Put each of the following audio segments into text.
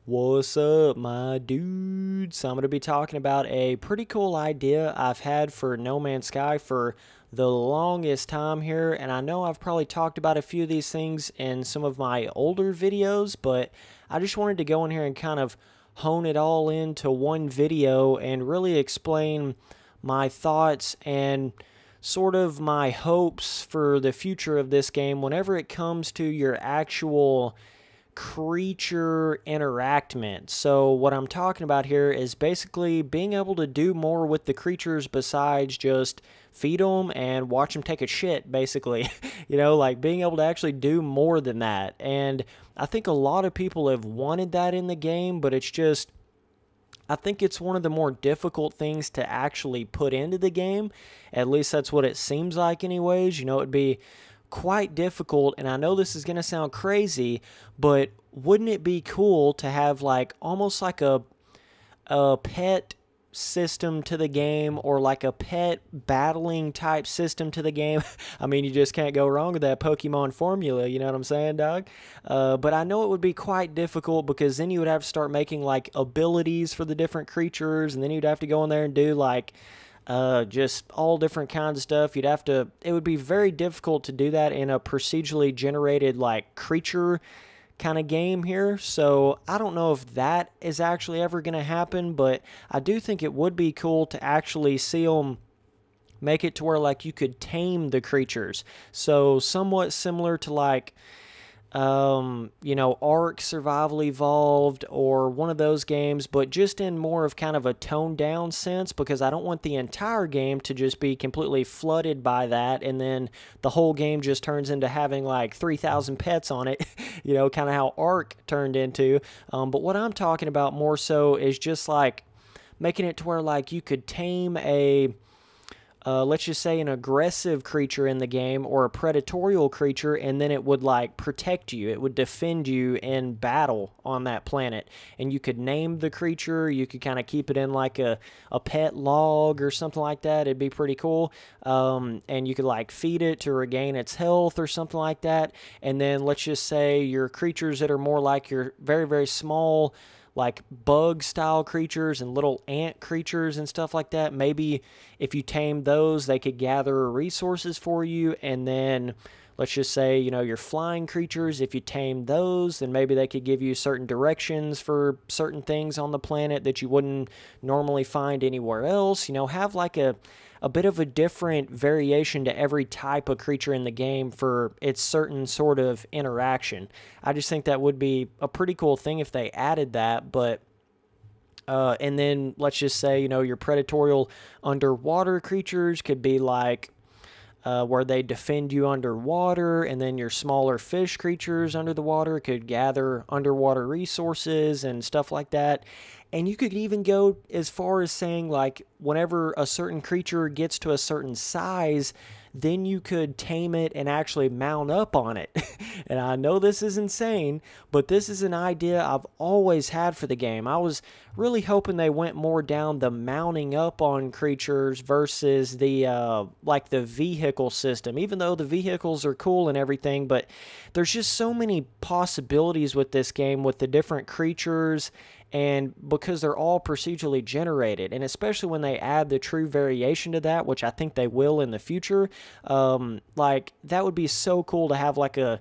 What's up, my dudes? So I'm going to be talking about a pretty cool idea I've had for No Man's Sky for the longest time here, and I know I've probably talked about a few of these things in some of my older videos, but I just wanted to go in here and kind of hone it all into one video and really explain my thoughts and sort of my hopes for the future of this game whenever it comes to your actual creature interactment. So what I'm talking about here is basically being able to do more with the creatures besides just feed them and watch them take a shit, basically. Like being able to actually do more than that. And I think a lot of people have wanted that in the game, but it's just I think it's one of the more difficult things to actually put into the game. At least that's what it seems like anyways. It'd be quite difficult, and I know this is going to sound crazy, but wouldn't it be cool to have like almost like a pet system to the game, or like a pet battling type system to the game? I mean, you just can't go wrong with that Pokemon formula, you know what I'm saying, dog? But I know it would be quite difficult because then you would have to start making like abilities for the different creatures, and then you'd have to go in there and do like just all different kinds of stuff. It would be very difficult to do that in a procedurally generated like creature kind of game here. So I don't know if that is actually ever going to happen, but I do think it would be cool to actually see them make it to where like you could tame the creatures. So somewhat similar to like Ark Survival Evolved or one of those games, but just in more of kind of a toned down sense, because I don't want the entire game to just be completely flooded by that and then the whole game just turns into having like 3,000 pets on it, kind of how Ark turned into. But what I'm talking about more so is just like making it to where like you could tame let's just say an aggressive creature in the game or a predatorial creature, and then it would like protect you. It would defend you in battle on that planet. And you could name the creature. You could kind of keep it in like a pet log or something like that. It'd be pretty cool. And you could like feed it to regain its health or something like that. And then let's just say your creatures that are more like your very, very small like bug style creatures and little ant creatures and stuff like that. Maybe if you tame those, they could gather resources for you. And then let's just say, your flying creatures, if you tame those, then maybe they could give you certain directions for certain things on the planet that you wouldn't normally find anywhere else. Have like a bit of a different variation to every type of creature in the game for its certain sort of interaction. I just think that would be a pretty cool thing if they added that, but and then let's just say, your predatorial underwater creatures could be like where they defend you underwater, and then your smaller fish creatures under the water could gather underwater resources and stuff like that. And you could even go as far as saying, like, whenever a certain creature gets to a certain size, then you could tame it and actually mount up on it. And I know this is insane, but this is an idea I've always had for the game. I was really hoping they went more down the mounting up on creatures versus the like the vehicle system. Even though the vehicles are cool and everything, but there's just so many possibilities with this game with the different creatures, and because they're all procedurally generated, and especially when they add the true variation to that, which I think they will in the future, like that would be so cool to have like a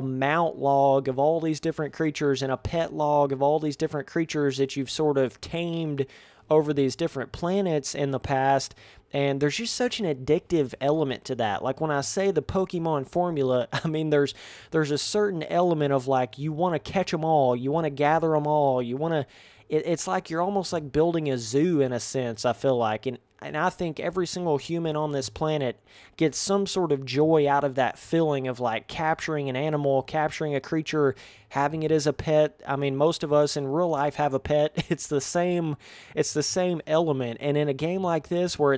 mount log of all these different creatures and a pet log of all these different creatures that you've sort of tamed over these different planets in the past. And there's just such an addictive element to that. Like when I say the Pokemon formula, I mean there's a certain element of like you want to catch them all, you want to gather them all, you want to. It's like you're almost like building a zoo in a sense, I feel like. And I think every single human on this planet gets some sort of joy out of that feeling of like capturing an animal, capturing a creature, having it as a pet. I mean, most of us in real life have a pet. It's the same element. And in a game like this where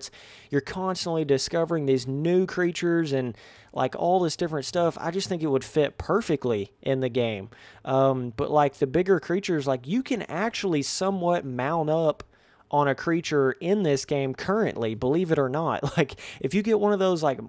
you're constantly discovering these new creatures and like all this different stuff, I just think it would fit perfectly in the game. But like the bigger creatures, like you can actually somewhat mount up on a creature in this game currently, believe it or not. Like, if you get one of those like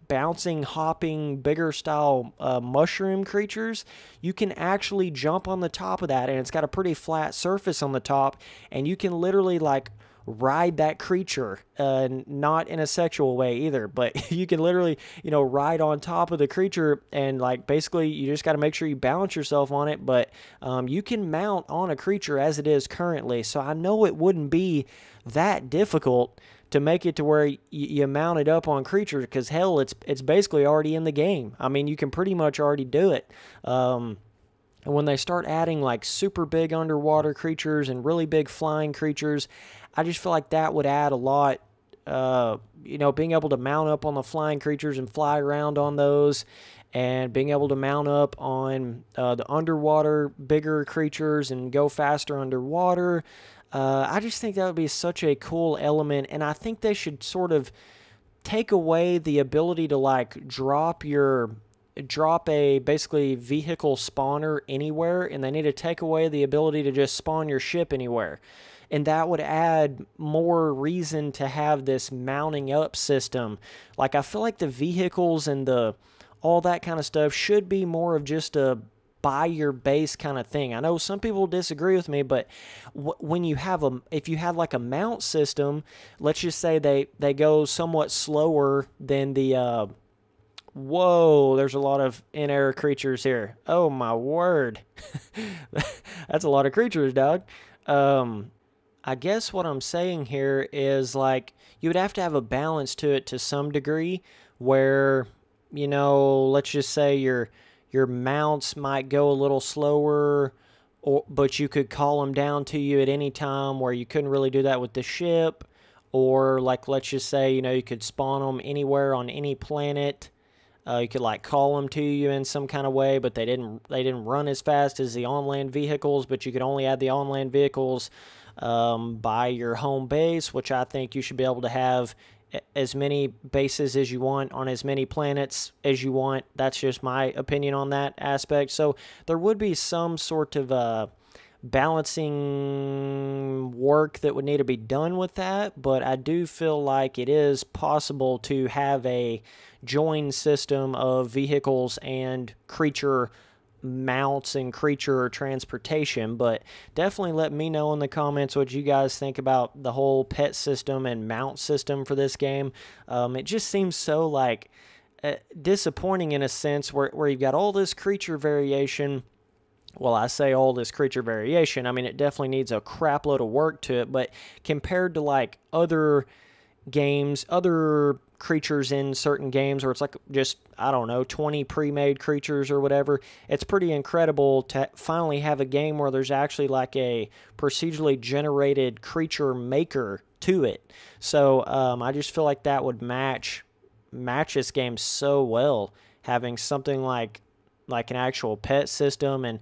bouncing, hopping, bigger style mushroom creatures, you can actually jump on the top of that, and it's got a pretty flat surface on the top, and you can literally like ride that creature, not in a sexual way either, but you can literally, ride on top of the creature, and like basically you just got to make sure you balance yourself on it, but you can mount on a creature as it is currently, so I know it wouldn't be that difficult to make it to where you mount it up on creatures, because hell, it's basically already in the game. I mean, you can pretty much already do it. And when they start adding like super big underwater creatures and really big flying creatures, I just feel like that would add a lot. Being able to mount up on the flying creatures and fly around on those, and being able to mount up on the underwater bigger creatures and go faster underwater. I just think that would be such a cool element, and I think they should sort of take away the ability to like drop a basically vehicle spawner anywhere, and they need to take away the ability to just spawn your ship anywhere. And that would add more reason to have this mounting up system. Like, I feel like the vehicles and all that kind of stuff should be more of just a buy your base kind of thing. I know some people disagree with me, but when you have if you have like a mount system, let's just say they go somewhat slower than the whoa, there's a lot of in-air creatures here. Oh my word. That's a lot of creatures, dog. I guess what I'm saying here is, like, you would have to have a balance to it to some degree, where, let's just say your mounts might go a little slower, but you could call them down to you at any time, where you couldn't really do that with the ship. Or, like, let's just say, you could spawn them anywhere on any planet. You could like call them to you in some kind of way, but they didn't run as fast as the on-land vehicles, but you could only add the on-land vehicles by your home base, which I think you should be able to have as many bases as you want on as many planets as you want. That's just my opinion on that aspect. So there would be some sort of balancing work that would need to be done with that, but I do feel like it is possible to have a joined system of vehicles and creature mounts and creature transportation. But definitely let me know in the comments what you guys think about the whole pet system and mount system for this game. It just seems so like disappointing in a sense, where you've got all this creature variation. Well, I say all this creature variation, I mean, it definitely needs a crap load of work to it, but compared to like other games, other creatures in certain games where it's like just, I don't know, 20 pre-made creatures or whatever, it's pretty incredible to finally have a game where there's actually like a procedurally generated creature maker to it. So I just feel like that would match this game so well, having something like an actual pet system. And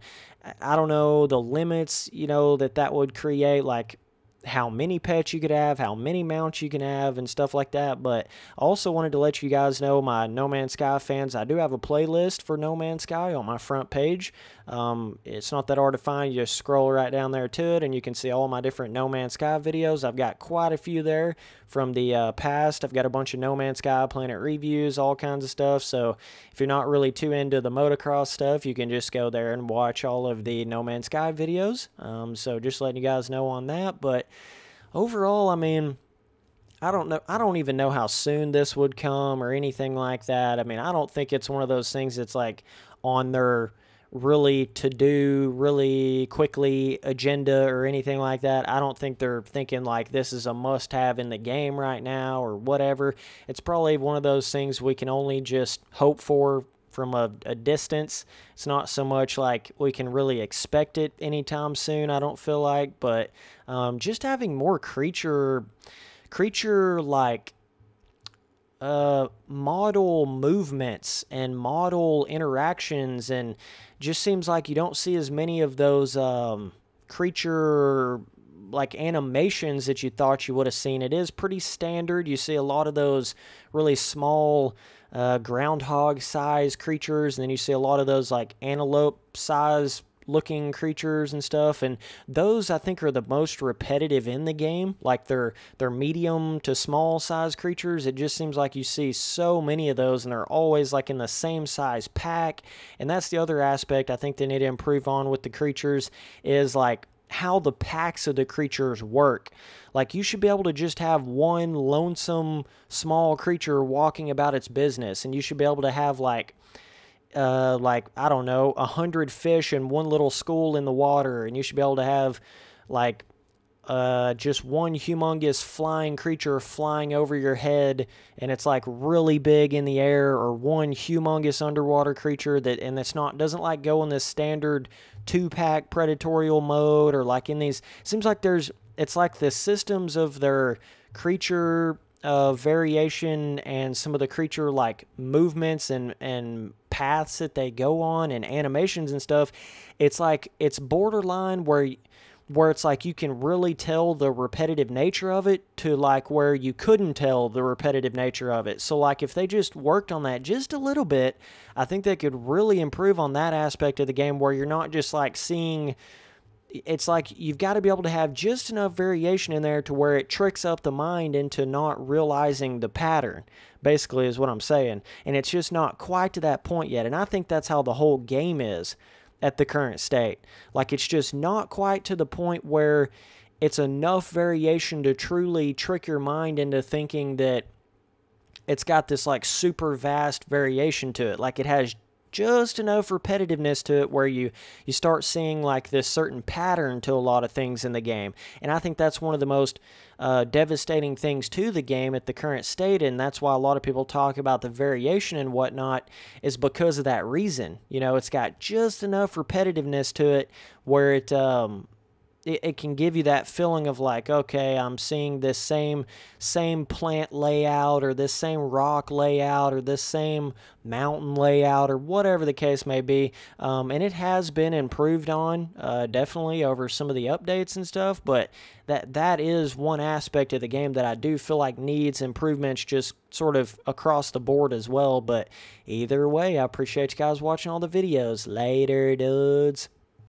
I don't know the limits, that would create, like how many pets you could have, how many mounts you can have, and stuff like that. But I also wanted to let you guys know, my No Man's Sky fans, I do have a playlist for No Man's Sky on my front page. It's not that hard to find. You just scroll right down there to it, and you can see all my different No Man's Sky videos. I've got quite a few there from the past. I've got a bunch of No Man's Sky Planet reviews, all kinds of stuff. So if you're not really too into the motocross stuff, you can just go there and watch all of the No Man's Sky videos. So just letting you guys know on that. But overall, I mean, I don't know. I don't even know how soon this would come or anything like that. I mean, I don't think it's one of those things that's like on their really to do really quickly agenda or anything like that. I don't think they're thinking like this is a must have in the game right now or whatever. It's probably one of those things we can only just hope for from a distance. It's not so much like we can really expect it anytime soon, I don't feel like. But just having more creature like model movements and model interactions, and just seems like you don't see as many of those creature like animations that you thought you would have seen. It is pretty standard. You see a lot of those really small groundhog size creatures, and then you see a lot of those like antelope size looking creatures and stuff, and those I think are the most repetitive in the game. Like they're medium to small size creatures. It just seems like you see so many of those, and they're always like in the same size pack. And that's the other aspect I think they need to improve on with the creatures, is like how the packs of the creatures work. Like you should be able to just have one lonesome small creature walking about its business, and you should be able to have like I don't know, 100 fish in one little school in the water, and you should be able to have like just one humongous flying creature flying over your head, and it's like really big in the air, or one humongous underwater creature that's not, doesn't like go in this standard 2-pack predatorial mode, or like in these, it seems like it's like the systems of their creature variation and some of the creature like movements and paths that they go on and animations and stuff. It's like it's borderline where it's like you can really tell the repetitive nature of it, to like where you couldn't tell the repetitive nature of it. So like if they just worked on that just a little bit, I think they could really improve on that aspect of the game, where you're not just like seeing, it's like you've got to be able to have just enough variation in there to where it tricks up the mind into not realizing the pattern, basically is what I'm saying. And it's just not quite to that point yet. And I think that's how the whole game is at the current state. Like it's just not quite to the point where it's enough variation to truly trick your mind into thinking that it's got this like super vast variation to it. Like it has just enough repetitiveness to it where you start seeing like this certain pattern to a lot of things in the game. And I think that's one of the most devastating things to the game at the current state, and that's why a lot of people talk about the variation and whatnot, is because of that reason. You know, it's got just enough repetitiveness to it where it can give you that feeling of like, okay, I'm seeing this same plant layout, or this same rock layout, or this same mountain layout, or whatever the case may be. And it has been improved on, definitely over some of the updates and stuff, but that is one aspect of the game that I do feel like needs improvements just sort of across the board as well. But either way, I appreciate you guys watching all the videos. Later, dudes.